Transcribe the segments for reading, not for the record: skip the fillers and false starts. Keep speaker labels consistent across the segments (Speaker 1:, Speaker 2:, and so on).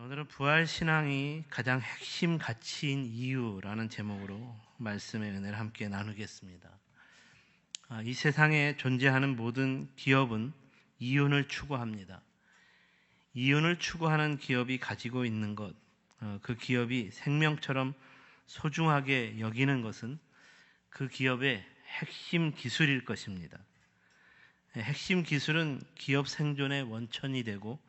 Speaker 1: 오늘은 부활신앙이 가장 핵심 가치인 이유라는 제목으로 말씀의 은혜를 함께 나누겠습니다. 이 세상에 존재하는 모든 기업은 이윤을 추구합니다. 이윤을 추구하는 기업이 가지고 있는 것, 그 기업이 생명처럼 소중하게 여기는 것은 그 기업의 핵심 기술일 것입니다. 핵심 기술은 기업 생존의 원천이 되고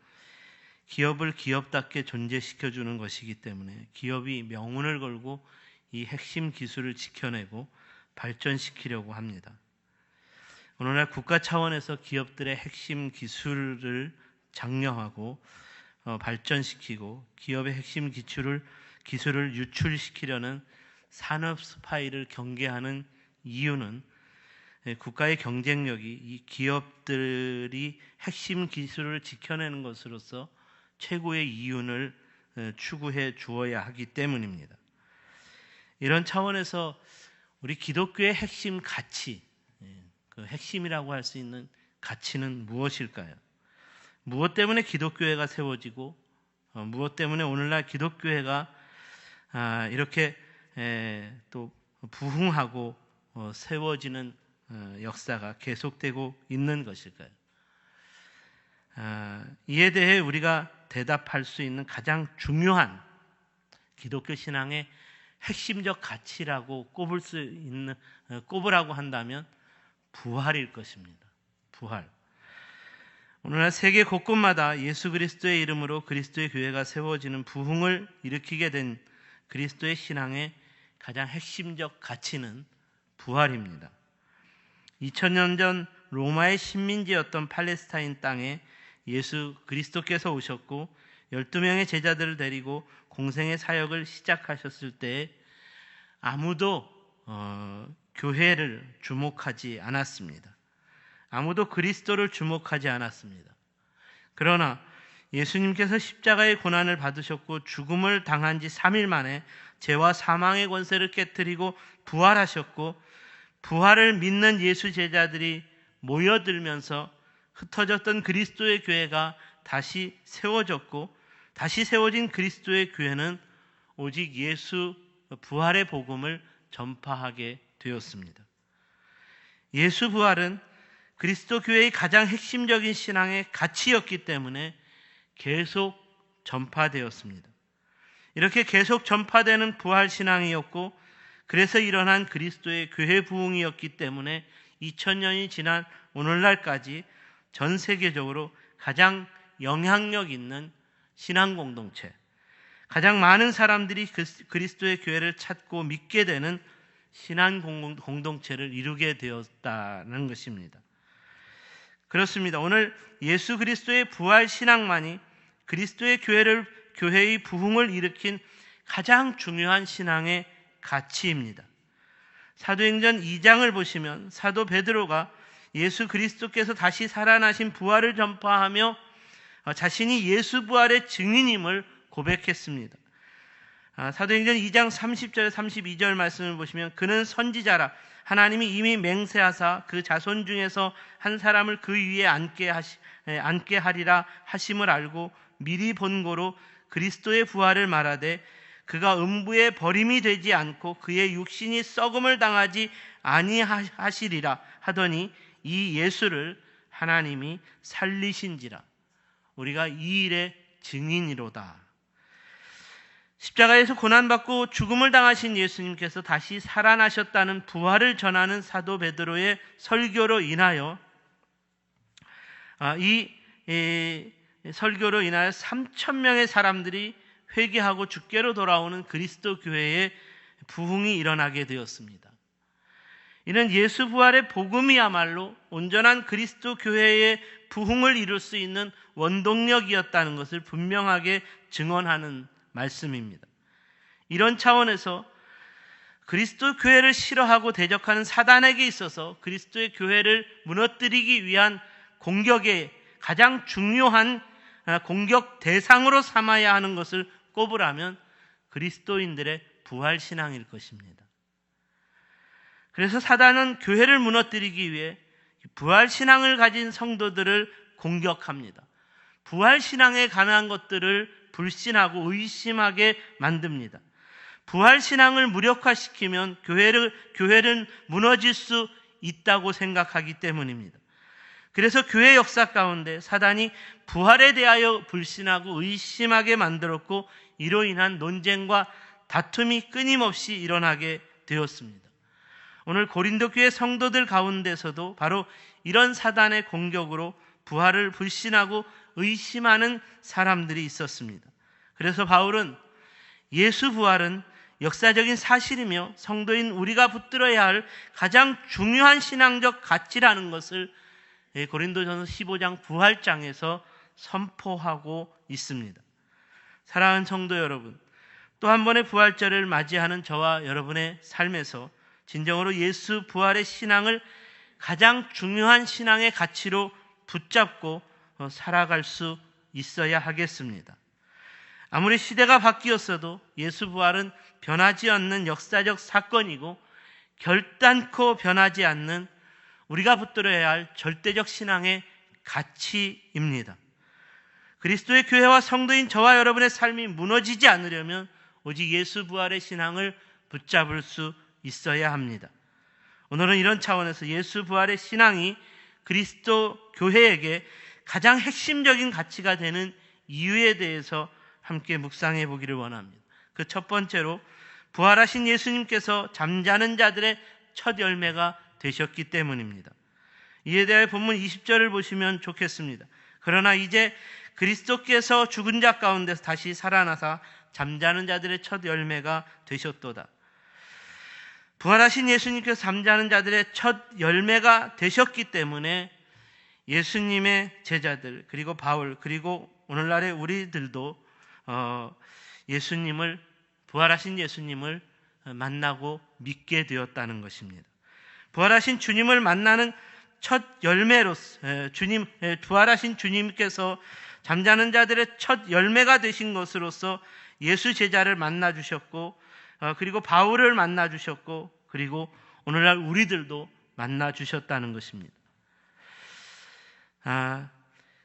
Speaker 1: 기업을 기업답게 존재시켜주는 것이기 때문에 기업이 명운을 걸고 이 핵심 기술을 지켜내고 발전시키려고 합니다. 오늘날 국가 차원에서 기업들의 핵심 기술을 장려하고 발전시키고 기업의 핵심 기술을 유출시키려는 산업 스파이를 경계하는 이유는 국가의 경쟁력이 이 기업들이 핵심 기술을 지켜내는 것으로서 최고의 이윤을 추구해 주어야 하기 때문입니다. 이런 차원에서 우리 기독교의 핵심 가치, 그 핵심이라고 할 수 있는 가치는 무엇일까요? 무엇 때문에 기독교회가 세워지고 무엇 때문에 오늘날 기독교회가 이렇게 또 부흥하고 세워지는 역사가 계속되고 있는 것일까요? 이에 대해 우리가 대답할 수 있는 가장 중요한 기독교 신앙의 핵심적 가치라고 꼽으라고 한다면 부활일 것입니다. 부활. 오늘날 세계 곳곳마다 예수 그리스도의 이름으로 그리스도의 교회가 세워지는 부흥을 일으키게 된 그리스도의 신앙의 가장 핵심적 가치는 부활입니다. 2000년 전 로마의 식민지였던 팔레스타인 땅에 예수 그리스도께서 오셨고 12명의 제자들을 데리고 공생의 사역을 시작하셨을 때 아무도 교회를 주목하지 않았습니다. 아무도 그리스도를 주목하지 않았습니다. 그러나 예수님께서 십자가의 고난을 받으셨고 죽음을 당한 지 3일 만에 죄와 사망의 권세를 깨뜨리고 부활하셨고 부활을 믿는 예수 제자들이 모여들면서 흩어졌던 그리스도의 교회가 다시 세워졌고 다시 세워진 그리스도의 교회는 오직 예수 부활의 복음을 전파하게 되었습니다. 예수 부활은 그리스도 교회의 가장 핵심적인 신앙의 가치였기 때문에 계속 전파되었습니다. 이렇게 계속 전파되는 부활 신앙이었고 그래서 일어난 그리스도의 교회 부흥이었기 때문에 2000년이 지난 오늘날까지 전 세계적으로 가장 영향력 있는 신앙 공동체, 가장 많은 사람들이 그리스도의 교회를 찾고 믿게 되는 신앙 공동체를 이루게 되었다는 것입니다. 그렇습니다. 오늘 예수 그리스도의 부활 신앙만이 그리스도의 교회의 부흥을 일으킨 가장 중요한 신앙의 가치입니다. 사도행전 2장을 보시면 사도 베드로가 예수 그리스도께서 다시 살아나신 부활을 전파하며 자신이 예수 부활의 증인임을 고백했습니다. 사도행전 2장 30절 32절 말씀을 보시면 그는 선지자라 하나님이 이미 맹세하사 그 자손 중에서 한 사람을 그 위에 앉게 하리라 하심을 알고 미리 본고로 그리스도의 부활을 말하되 그가 음부에 버림이 되지 않고 그의 육신이 썩음을 당하지 아니하시리라 하더니 이 예수를 하나님이 살리신지라. 우리가 이 일의 증인이로다. 십자가에서 고난받고 죽음을 당하신 예수님께서 다시 살아나셨다는 부활을 전하는 사도 베드로의 설교로 인하여 이 설교로 인하여 3,000명의 사람들이 회개하고 주께로 돌아오는 그리스도 교회의 부흥이 일어나게 되었습니다. 이는 예수 부활의 복음이야말로 온전한 그리스도 교회의 부흥을 이룰 수 있는 원동력이었다는 것을 분명하게 증언하는 말씀입니다. 이런 차원에서 그리스도 교회를 싫어하고 대적하는 사단에게 있어서 그리스도의 교회를 무너뜨리기 위한 공격의 가장 중요한 공격 대상으로 삼아야 하는 것을 꼽으라면 그리스도인들의 부활 신앙일 것입니다. 그래서 사단은 교회를 무너뜨리기 위해 부활 신앙을 가진 성도들을 공격합니다. 부활 신앙에 관한 것들을 불신하고 의심하게 만듭니다. 부활신앙을 무력화시키면 교회는 무너질 수 있다고 생각하기 때문입니다. 그래서 교회 역사 가운데 사단이 부활에 대하여 불신하고 의심하게 만들었고, 이로 인한 논쟁과 다툼이 끊임없이 일어나게 되었습니다. 오늘 고린도 교회 성도들 가운데서도 바로 이런 사단의 공격으로 부활을 불신하고 의심하는 사람들이 있었습니다. 그래서 바울은 예수 부활은 역사적인 사실이며 성도인 우리가 붙들어야 할 가장 중요한 신앙적 가치라는 것을 고린도전서 15장 부활장에서 선포하고 있습니다. 사랑하는 성도 여러분, 또 한 번의 부활절을 맞이하는 저와 여러분의 삶에서 진정으로 예수 부활의 신앙을 가장 중요한 신앙의 가치로 붙잡고 살아갈 수 있어야 하겠습니다. 아무리 시대가 바뀌었어도 예수 부활은 변하지 않는 역사적 사건이고, 결단코 변하지 않는 우리가 붙들어야 할 절대적 신앙의 가치입니다. 그리스도의 교회와 성도인 저와 여러분의 삶이 무너지지 않으려면 오직 예수 부활의 신앙을 붙잡을 수 있어야 합니다. 오늘은 이런 차원에서 예수 부활의 신앙이 그리스도 교회에게 가장 핵심적인 가치가 되는 이유에 대해서 함께 묵상해 보기를 원합니다. 그 첫 번째로, 부활하신 예수님께서 잠자는 자들의 첫 열매가 되셨기 때문입니다. 이에 대해 본문 20절을 보시면 좋겠습니다. 그러나 이제 그리스도께서 죽은 자 가운데서 다시 살아나사 잠자는 자들의 첫 열매가 되셨도다. 부활하신 예수님께서 잠자는 자들의 첫 열매가 되셨기 때문에 예수님의 제자들, 그리고 바울, 그리고 오늘날의 우리들도 부활하신 예수님을 만나고 믿게 되었다는 것입니다. 부활하신 주님을 만나는 첫 열매로서 부활하신 주님께서 잠자는 자들의 첫 열매가 되신 것으로서 예수 제자를 만나 주셨고, 그리고 바울을 만나 주셨고, 그리고 오늘날 우리들도 만나 주셨다는 것입니다.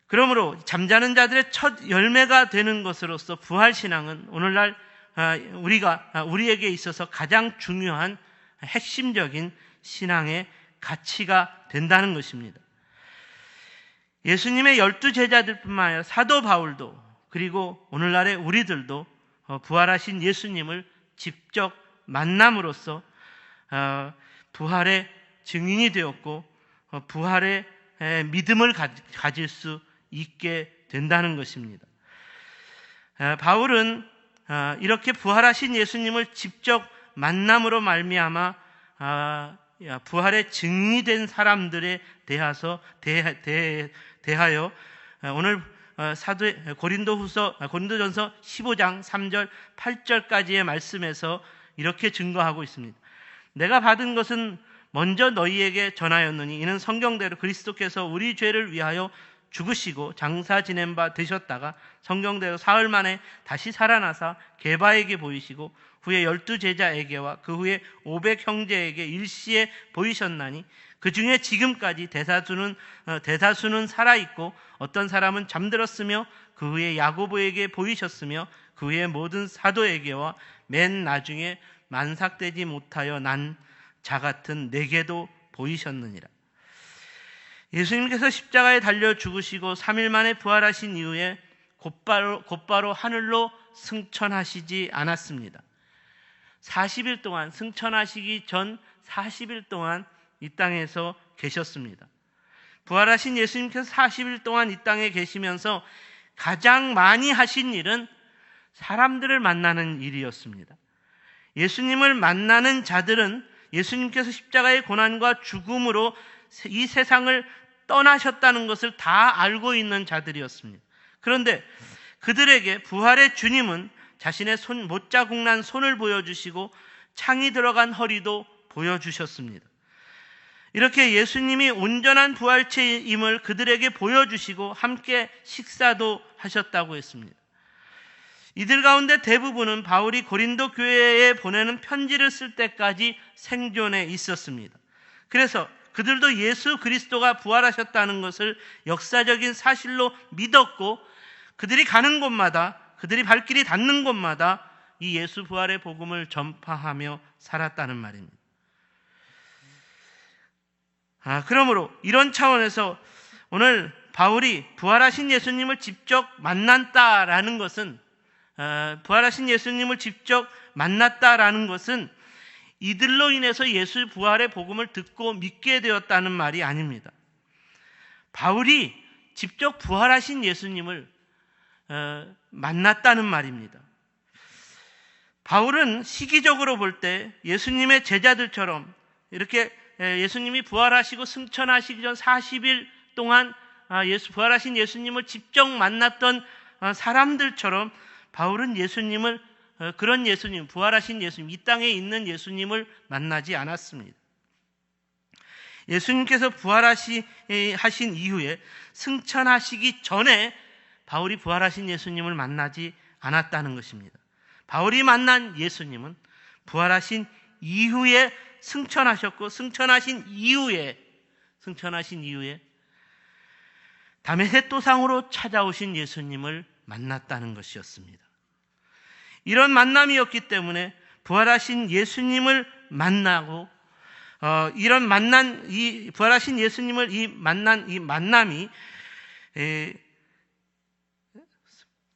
Speaker 1: 그러므로 잠자는 자들의 첫 열매가 되는 것으로서 부활신앙은 오늘날 우리에게 있어서 가장 중요한 핵심적인 신앙의 가치가 된다는 것입니다. 예수님의 12제자들뿐만 아니라 사도 바울도, 그리고 오늘날의 우리들도 부활하신 예수님을 직접 만남으로써 부활의 증인이 되었고, 부활의 믿음을 가질 수 있게 된다는 것입니다. 바울은 이렇게 부활하신 예수님을 직접 만남으로 말미암아 부활의 증인이 된 사람들에 대하여 오늘 고린도전서 15장 3절 8절까지의 말씀에서 이렇게 증거하고 있습니다. 내가 받은 것은 먼저 너희에게 전하였느니 이는 성경대로 그리스도께서 우리 죄를 위하여 죽으시고 장사 지낸 바 되셨다가 성경대로 사흘 만에 다시 살아나사 게바에게 보이시고 후에 12제자에게와 그 후에 500 형제에게 일시에 보이셨나니 그 중에 지금까지 대다수는 살아있고 어떤 사람은 잠들었으며 그 후에 야고보에게 보이셨으며 그 후에 모든 사도에게와 맨 나중에 만삭되지 못하여 난 자 같은 내게도 보이셨느니라. 예수님께서 십자가에 달려 죽으시고 3일 만에 부활하신 이후에 곧바로 하늘로 승천하시지 않았습니다. 40일 동안, 승천하시기 전 40일 동안 이 땅에서 계셨습니다. 부활하신 예수님께서 40일 동안 이 땅에 계시면서 가장 많이 하신 일은 사람들을 만나는 일이었습니다. 예수님을 만나는 자들은 예수님께서 십자가의 고난과 죽음으로 이 세상을 떠나셨다는 것을 다 알고 있는 자들이었습니다. 그런데 그들에게 부활의 주님은 자신의 못자국난 손을 보여주시고 창이 들어간 허리도 보여주셨습니다. 이렇게 예수님이 온전한 부활체임을 그들에게 보여주시고 함께 식사도 하셨다고 했습니다. 이들 가운데 대부분은 바울이 고린도 교회에 보내는 편지를 쓸 때까지 생존해 있었습니다. 그래서 그들도 예수 그리스도가 부활하셨다는 것을 역사적인 사실로 믿었고, 그들이 가는 곳마다 그들이 발길이 닿는 곳마다 이 예수 부활의 복음을 전파하며 살았다는 말입니다. 그러므로 이런 차원에서 오늘 바울이 부활하신 예수님을 직접 만났다라는 것은 이들로 인해서 예수 부활의 복음을 듣고 믿게 되었다는 말이 아닙니다. 바울이 직접 부활하신 예수님을 만났다는 말입니다. 바울은 시기적으로 볼 때 예수님의 제자들처럼 이렇게 예수님이 부활하시고 승천하시기 전 40일 동안 부활하신 예수님을 직접 만났던 사람들처럼 바울은 그런 예수님, 부활하신 예수님, 이 땅에 있는 예수님을 만나지 않았습니다. 예수님께서 부활하신 이후에 승천하시기 전에 바울이 부활하신 예수님을 만나지 않았다는 것입니다. 바울이 만난 예수님은 부활하신 이후에 승천하셨고, 승천하신 이후에 다메섹 도상으로 찾아오신 예수님을 만났다는 것이었습니다. 이런 만남이었기 때문에 부활하신 예수님을 만나고 부활하신 예수님을 만난 이 만남이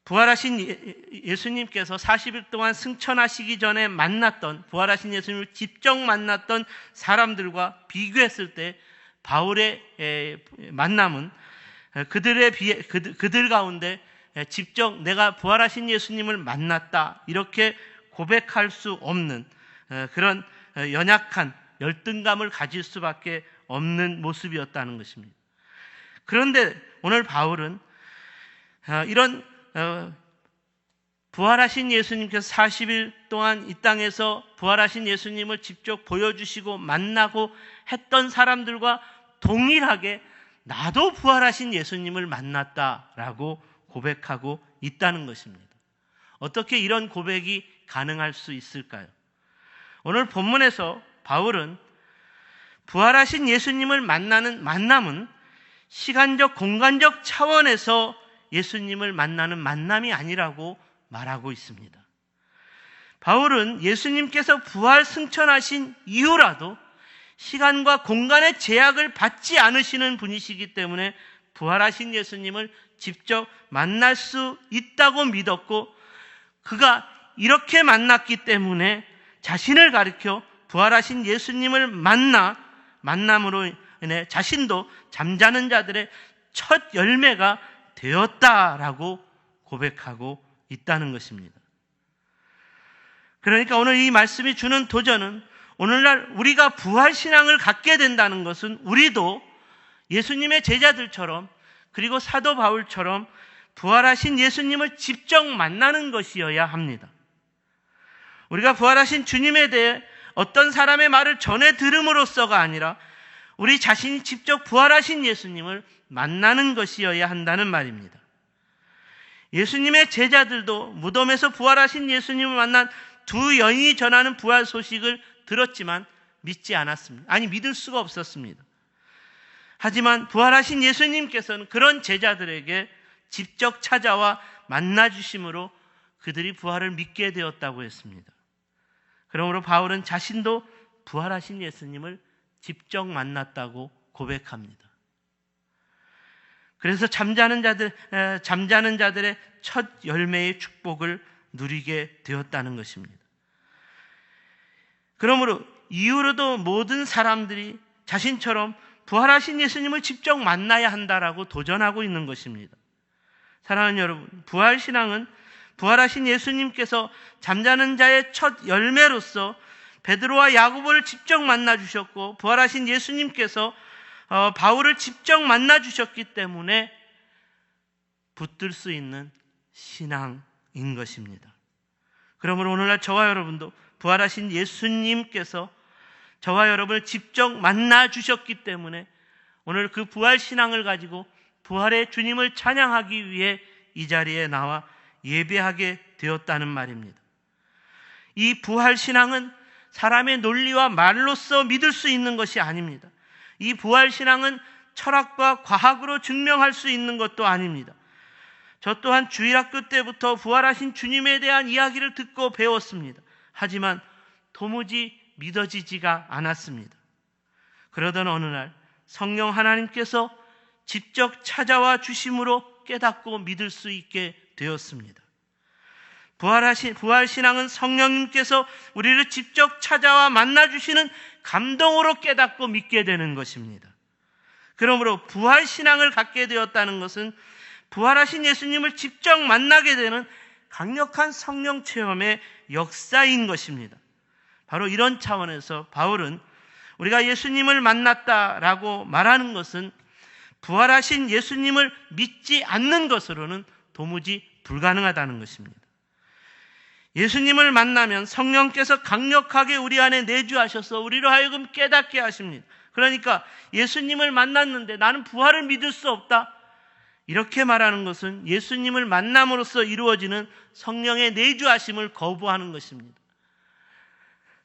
Speaker 1: 부활하신 예수님께서 40일 동안 승천하시기 전에 부활하신 예수님을 직접 만났던 사람들과 비교했을 때 바울의 만남은 그들 가운데 직접 내가 부활하신 예수님을 만났다 이렇게 고백할 수 없는 그런 연약한 열등감을 가질 수밖에 없는 모습이었다는 것입니다. 그런데 오늘 바울은 이런 부활하신 예수님께서 40일 동안 이 땅에서 부활하신 예수님을 직접 보여주시고 만나고 했던 사람들과 동일하게 나도 부활하신 예수님을 만났다라고 고백하고 있다는 것입니다. 어떻게 이런 고백이 가능할 수 있을까요? 오늘 본문에서 바울은 부활하신 예수님을 만나는 만남은 시간적, 공간적 차원에서 예수님을 만나는 만남이 아니라고 말하고 있습니다. 바울은 예수님께서 부활 승천하신 이후라도 시간과 공간의 제약을 받지 않으시는 분이시기 때문에 부활하신 예수님을 직접 만날 수 있다고 믿었고, 그가 이렇게 만났기 때문에 자신을 가리켜 부활하신 예수님을 만남으로 인해 자신도 잠자는 자들의 첫 열매가 되었다라고 고백하고 있다는 것입니다. 그러니까 오늘 이 말씀이 주는 도전은, 오늘날 우리가 부활신앙을 갖게 된다는 것은 우리도 예수님의 제자들처럼, 그리고 사도 바울처럼 부활하신 예수님을 직접 만나는 것이어야 합니다. 우리가 부활하신 주님에 대해 어떤 사람의 말을 전해 들음으로써가 아니라 우리 자신이 직접 부활하신 예수님을 만나는 것이어야 한다는 말입니다. 예수님의 제자들도 무덤에서 부활하신 예수님을 만난 두 여인이 전하는 부활 소식을 들었지만 믿지 않았습니다. 아니, 믿을 수가 없었습니다. 하지만 부활하신 예수님께서는 그런 제자들에게 직접 찾아와 만나주심으로 그들이 부활을 믿게 되었다고 했습니다. 그러므로 바울은 자신도 부활하신 예수님을 직접 만났다고 고백합니다. 그래서 잠자는 자들의 첫 열매의 축복을 누리게 되었다는 것입니다. 그러므로 이후로도 모든 사람들이 자신처럼 부활하신 예수님을 직접 만나야 한다라고 도전하고 있는 것입니다. 사랑하는 여러분, 부활신앙은 부활하신 예수님께서 잠자는 자의 첫 열매로서 베드로와 야고보를 직접 만나 주셨고, 부활하신 예수님께서 바울을 직접 만나 주셨기 때문에 붙들 수 있는 신앙인 것입니다. 그러므로 오늘날 저와 여러분도 부활하신 예수님께서 저와 여러분을 직접 만나 주셨기 때문에 오늘 그 부활 신앙을 가지고 부활의 주님을 찬양하기 위해 이 자리에 나와 예배하게 되었다는 말입니다. 이 부활 신앙은 사람의 논리와 말로써 믿을 수 있는 것이 아닙니다. 이 부활 신앙은 철학과 과학으로 증명할 수 있는 것도 아닙니다. 저 또한 주일학교 때부터 부활하신 주님에 대한 이야기를 듣고 배웠습니다. 하지만 도무지 믿어지지가 않았습니다. 그러던 어느 날 성령 하나님께서 직접 찾아와 주심으로 깨닫고 믿을 수 있게 되었습니다. 부활신앙은 성령님께서 우리를 직접 찾아와 만나주시는 감동으로 깨닫고 믿게 되는 것입니다. 그러므로 부활신앙을 갖게 되었다는 것은 부활하신 예수님을 직접 만나게 되는 강력한 성령 체험의 역사인 것입니다. 바로 이런 차원에서 바울은 우리가 예수님을 만났다라고 말하는 것은 부활하신 예수님을 믿지 않는 것으로는 도무지 불가능하다는 것입니다. 예수님을 만나면 성령께서 강력하게 우리 안에 내주하셔서 우리로 하여금 깨닫게 하십니다. 그러니까 예수님을 만났는데 나는 부활을 믿을 수 없다. 이렇게 말하는 것은 예수님을 만남으로써 이루어지는 성령의 내주하심을 거부하는 것입니다.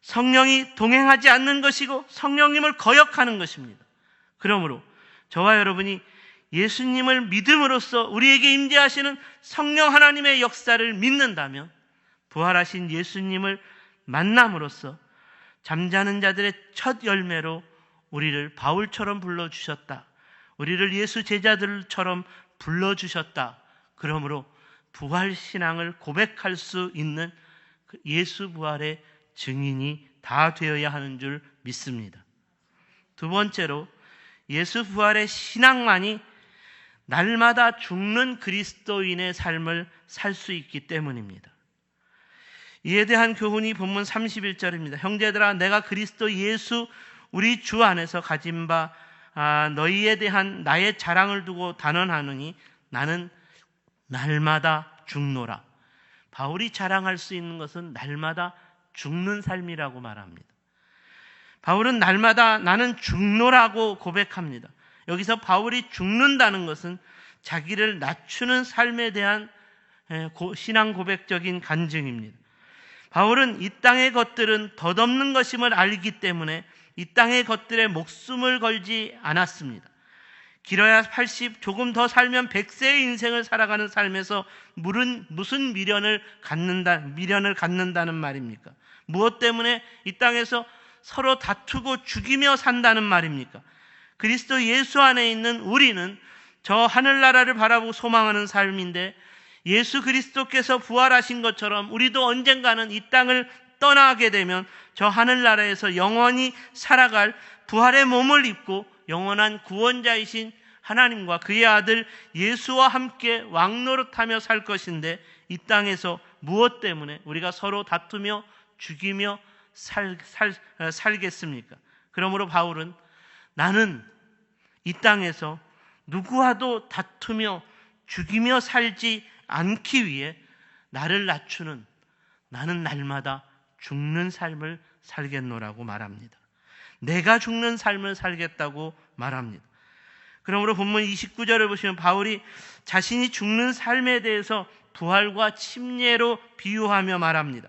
Speaker 1: 성령이 동행하지 않는 것이고 성령님을 거역하는 것입니다. 그러므로 저와 여러분이 예수님을 믿음으로써 우리에게 임재하시는 성령 하나님의 역사를 믿는다면 부활하신 예수님을 만남으로써 잠자는 자들의 첫 열매로 우리를 바울처럼 불러주셨다. 우리를 예수 제자들처럼 불러주셨다. 그러므로 부활신앙을 고백할 수 있는 예수 부활의 증인이 다 되어야 하는 줄 믿습니다. 두 번째로 예수 부활의 신앙만이 날마다 죽는 그리스도인의 삶을 살 수 있기 때문입니다. 이에 대한 교훈이 본문 31절입니다. 형제들아 내가 그리스도 예수 우리 주 안에서 가진 바 너희에 대한 나의 자랑을 두고 단언하느니 나는 날마다 죽노라. 바울이 자랑할 수 있는 것은 날마다 죽는 삶이라고 말합니다. 바울은 날마다 나는 죽노라고 고백합니다. 여기서 바울이 죽는다는 것은 자기를 낮추는 삶에 대한 신앙 고백적인 간증입니다. 바울은 이 땅의 것들은 덧없는 것임을 알기 때문에 이 땅의 것들에 목숨을 걸지 않았습니다. 길어야 80, 조금 더 살면 100세의 인생을 살아가는 삶에서 무슨 미련을 갖는다는 말입니까? 무엇 때문에 이 땅에서 서로 다투고 죽이며 산다는 말입니까? 그리스도 예수 안에 있는 우리는 저 하늘나라를 바라보고 소망하는 삶인데 예수 그리스도께서 부활하신 것처럼 우리도 언젠가는 이 땅을 떠나게 되면 저 하늘나라에서 영원히 살아갈 부활의 몸을 입고 영원한 구원자이신 하나님과 그의 아들 예수와 함께 왕노릇하며 살 것인데 이 땅에서 무엇 때문에 우리가 서로 다투며 죽이며 살겠습니까? 그러므로 바울은 나는 이 땅에서 누구와도 다투며 죽이며 살지 않기 위해 나를 낮추는 나는 날마다 죽는 삶을 살겠노라고 말합니다. 내가 죽는 삶을 살겠다고 말합니다. 그러므로 본문 29절을 보시면 바울이 자신이 죽는 삶에 대해서 부활과 침례로 비유하며 말합니다.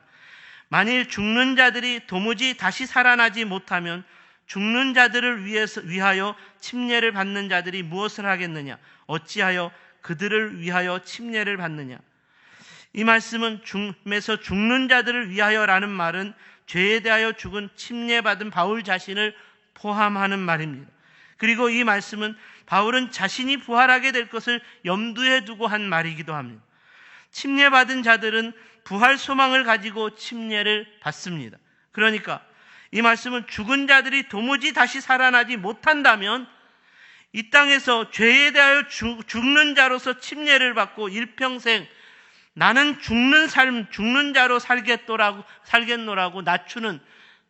Speaker 1: 만일 죽는 자들이 도무지 다시 살아나지 못하면 죽는 자들을 위하여 침례를 받는 자들이 무엇을 하겠느냐? 어찌하여 그들을 위하여 침례를 받느냐? 이 말씀은 죽음에서 죽는 자들을 위하여라는 말은 죄에 대하여 죽은 침례받은 바울 자신을 포함하는 말입니다. 그리고 이 말씀은 바울은 자신이 부활하게 될 것을 염두에 두고 한 말이기도 합니다. 침례받은 자들은 부활 소망을 가지고 침례를 받습니다. 그러니까 이 말씀은 죽은 자들이 도무지 다시 살아나지 못한다면 이 땅에서 죄에 대하여 죽는 자로서 침례를 받고 일평생 나는 죽는 자로 살겠노라고 낮추는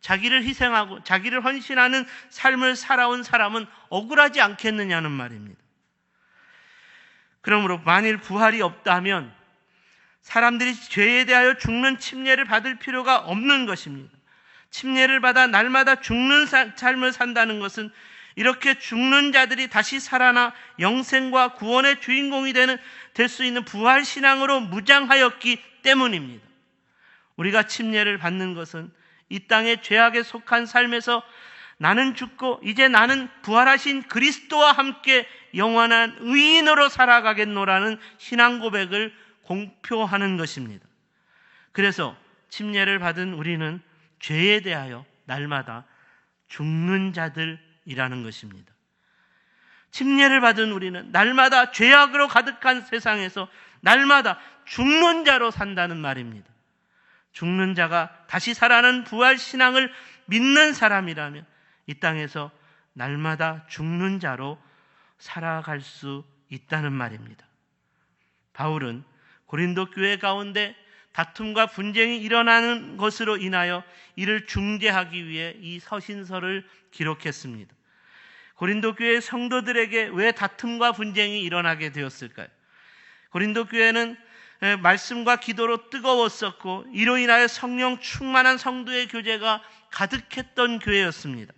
Speaker 1: 자기를 희생하고 자기를 헌신하는 삶을 살아온 사람은 억울하지 않겠느냐는 말입니다. 그러므로 만일 부활이 없다면 사람들이 죄에 대하여 죽는 침례를 받을 필요가 없는 것입니다. 침례를 받아 날마다 죽는 삶을 산다는 것은 이렇게 죽는 자들이 다시 살아나 영생과 구원의 주인공이 될 수 있는 부활신앙으로 무장하였기 때문입니다. 우리가 침례를 받는 것은 이 땅의 죄악에 속한 삶에서 나는 죽고 이제 나는 부활하신 그리스도와 함께 영원한 의인으로 살아가겠노라는 신앙 고백을 공표하는 것입니다. 그래서 침례를 받은 우리는 죄에 대하여 날마다 죽는 자들이라는 것입니다. 침례를 받은 우리는 날마다 죄악으로 가득한 세상에서 날마다 죽는 자로 산다는 말입니다. 죽는 자가 다시 살아나는 부활 신앙을 믿는 사람이라면 이 땅에서 날마다 죽는 자로 살아갈 수 있다는 말입니다. 바울은 고린도 교회 가운데 다툼과 분쟁이 일어나는 것으로 인하여 이를 중재하기 위해 이 서신서를 기록했습니다. 고린도 교회 성도들에게 왜 다툼과 분쟁이 일어나게 되었을까요? 고린도 교회는 말씀과 기도로 뜨거웠었고 이로 인하여 성령 충만한 성도의 교제가 가득했던 교회였습니다.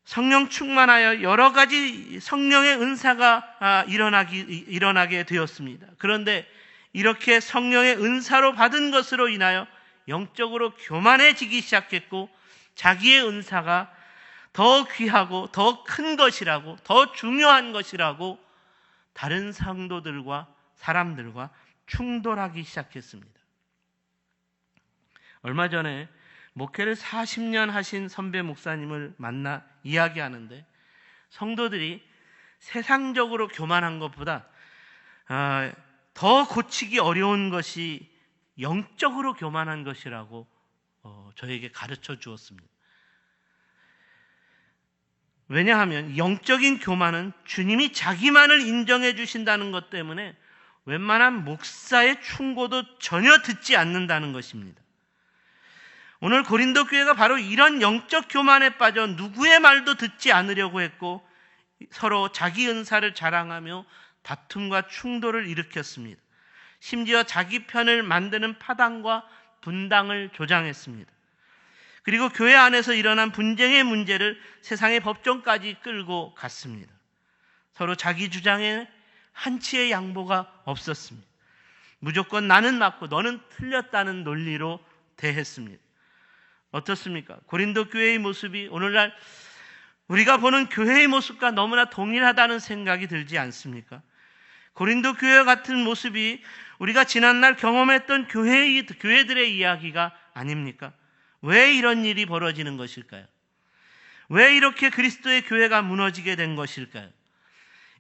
Speaker 1: 성령 충만하여 여러 가지 성령의 은사가 일어나게 되었습니다. 그런데 이렇게 성령의 은사로 받은 것으로 인하여 영적으로 교만해지기 시작했고 자기의 은사가 더 귀하고 더 큰 것이라고 더 중요한 것이라고 다른 성도들과 사람들과 충돌하기 시작했습니다. 얼마 전에 목회를 40년 하신 선배 목사님을 만나 이야기하는데 성도들이 세상적으로 교만한 것보다 더 고치기 어려운 것이 영적으로 교만한 것이라고 저에게 가르쳐 주었습니다. 왜냐하면 영적인 교만은 주님이 자기만을 인정해 주신다는 것 때문에 웬만한 목사의 충고도 전혀 듣지 않는다는 것입니다. 오늘 고린도 교회가 바로 이런 영적 교만에 빠져 누구의 말도 듣지 않으려고 했고 서로 자기 은사를 자랑하며 다툼과 충돌을 일으켰습니다. 심지어 자기 편을 만드는 파당과 분당을 조장했습니다. 그리고 교회 안에서 일어난 분쟁의 문제를 세상의 법정까지 끌고 갔습니다. 서로 자기 주장에 한치의 양보가 없었습니다. 무조건 나는 맞고 너는 틀렸다는 논리로 대했습니다. 어떻습니까? 고린도 교회의 모습이 오늘날 우리가 보는 교회의 모습과 너무나 동일하다는 생각이 들지 않습니까? 고린도 교회 같은 모습이 우리가 지난날 경험했던 교회들의 이야기가 아닙니까? 왜 이런 일이 벌어지는 것일까요? 왜 이렇게 그리스도의 교회가 무너지게 된 것일까요?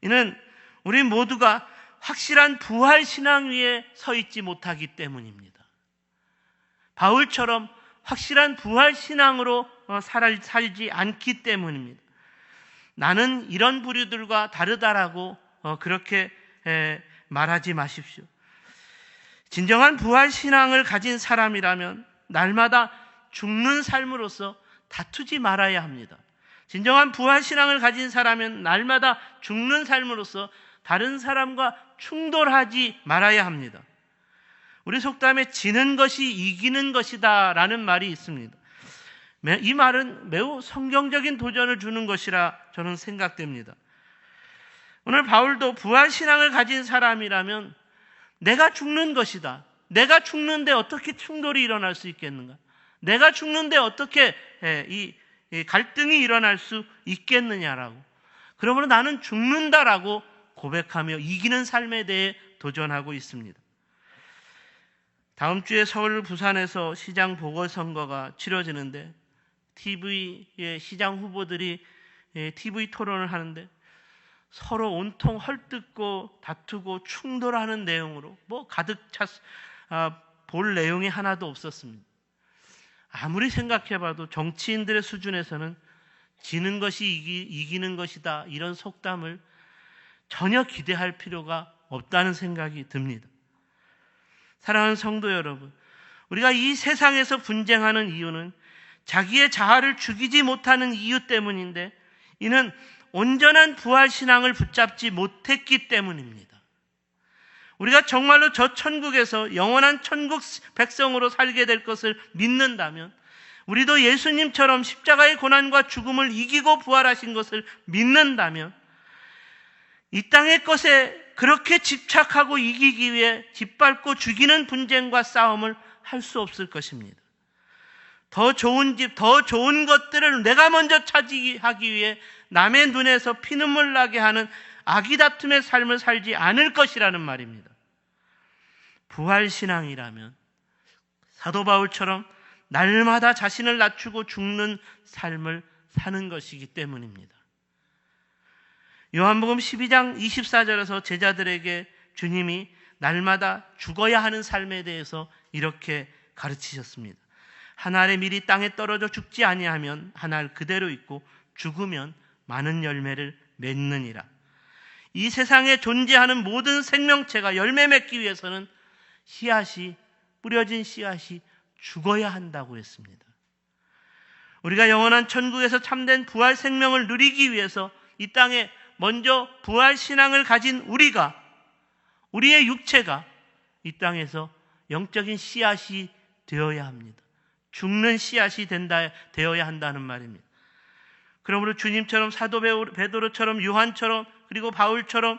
Speaker 1: 이는 우리 모두가 확실한 부활 신앙 위에 서 있지 못하기 때문입니다. 바울처럼 확실한 부활 신앙으로 살지 않기 때문입니다. 나는 이런 부류들과 다르다라고 그렇게 말하지 마십시오. 진정한 부활 신앙을 가진 사람이라면 날마다 죽는 삶으로서 다투지 말아야 합니다. 진정한 부활 신앙을 가진 사람은 날마다 죽는 삶으로서 다른 사람과 충돌하지 말아야 합니다. 우리 속담에 지는 것이 이기는 것이다 라는 말이 있습니다. 이 말은 매우 성경적인 도전을 주는 것이라 저는 생각됩니다. 오늘 바울도 부활신앙을 가진 사람이라면 내가 죽는 것이다. 내가 죽는데 어떻게 충돌이 일어날 수 있겠는가? 내가 죽는데 어떻게 이 갈등이 일어날 수 있겠느냐라고. 그러므로 나는 죽는다라고 고백하며 이기는 삶에 대해 도전하고 있습니다. 다음 주에 서울 부산에서 시장 보궐선거가 치러지는데 TV의 시장 후보들이 TV 토론을 하는데 서로 온통 헐뜯고 다투고 충돌하는 내용으로 가득 볼 내용이 하나도 없었습니다. 아무리 생각해봐도 정치인들의 수준에서는 지는 것이 이기는 것이다 이런 속담을 전혀 기대할 필요가 없다는 생각이 듭니다. 사랑하는 성도 여러분, 우리가 이 세상에서 분쟁하는 이유는 자기의 자아를 죽이지 못하는 이유 때문인데 이는 온전한 부활신앙을 붙잡지 못했기 때문입니다. 우리가 정말로 저 천국에서 영원한 천국 백성으로 살게 될 것을 믿는다면 우리도 예수님처럼 십자가의 고난과 죽음을 이기고 부활하신 것을 믿는다면 이 땅의 것에 그렇게 집착하고 이기기 위해 짓밟고 죽이는 분쟁과 싸움을 할 수 없을 것입니다. 더 좋은 집, 더 좋은 것들을 내가 먼저 차지하기 위해 남의 눈에서 피눈물 나게 하는 아기다툼의 삶을 살지 않을 것이라는 말입니다. 부활신앙이라면 사도 바울처럼 날마다 자신을 낮추고 죽는 삶을 사는 것이기 때문입니다. 요한복음 12장 24절에서 제자들에게 주님이 날마다 죽어야 하는 삶에 대해서 이렇게 가르치셨습니다. 한 알의 밀이 땅에 떨어져 죽지 아니하면 한 알 그대로 있고 죽으면 많은 열매를 맺느니라. 이 세상에 존재하는 모든 생명체가 열매 맺기 위해서는 뿌려진 씨앗이 죽어야 한다고 했습니다. 우리가 영원한 천국에서 참된 부활 생명을 누리기 위해서 이 땅에 먼저 부활 신앙을 가진 우리의 육체가 이 땅에서 영적인 씨앗이 되어야 합니다. 죽는 씨앗이 되어야 한다는 말입니다. 그러므로 주님처럼 사도 베드로처럼 요한처럼 그리고 바울처럼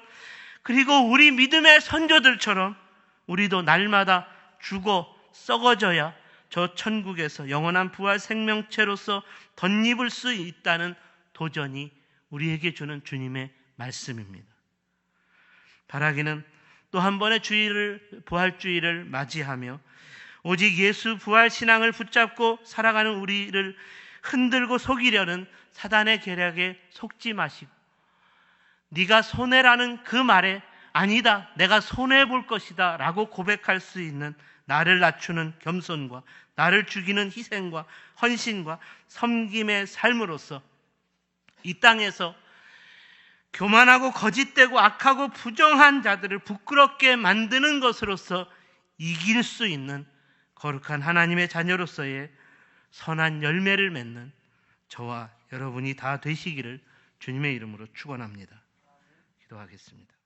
Speaker 1: 그리고 우리 믿음의 선조들처럼 우리도 날마다 죽어 썩어져야 저 천국에서 영원한 부활 생명체로서 덧입을 수 있다는 도전이 우리에게 주는 주님의 말씀입니다. 바라기는 또 한 번의 부활주의를 맞이하며 오직 예수 부활 신앙을 붙잡고 살아가는 우리를 흔들고 속이려는 사단의 계략에 속지 마시고 네가 손해라는 그 말에 아니다, 내가 손해볼 것이다 라고 고백할 수 있는 나를 낮추는 겸손과 나를 죽이는 희생과 헌신과 섬김의 삶으로서 이 땅에서 교만하고 거짓되고 악하고 부정한 자들을 부끄럽게 만드는 것으로서 이길 수 있는 거룩한 하나님의 자녀로서의 선한 열매를 맺는 저와 여러분이 다 되시기를 주님의 이름으로 축원합니다. 기도하겠습니다.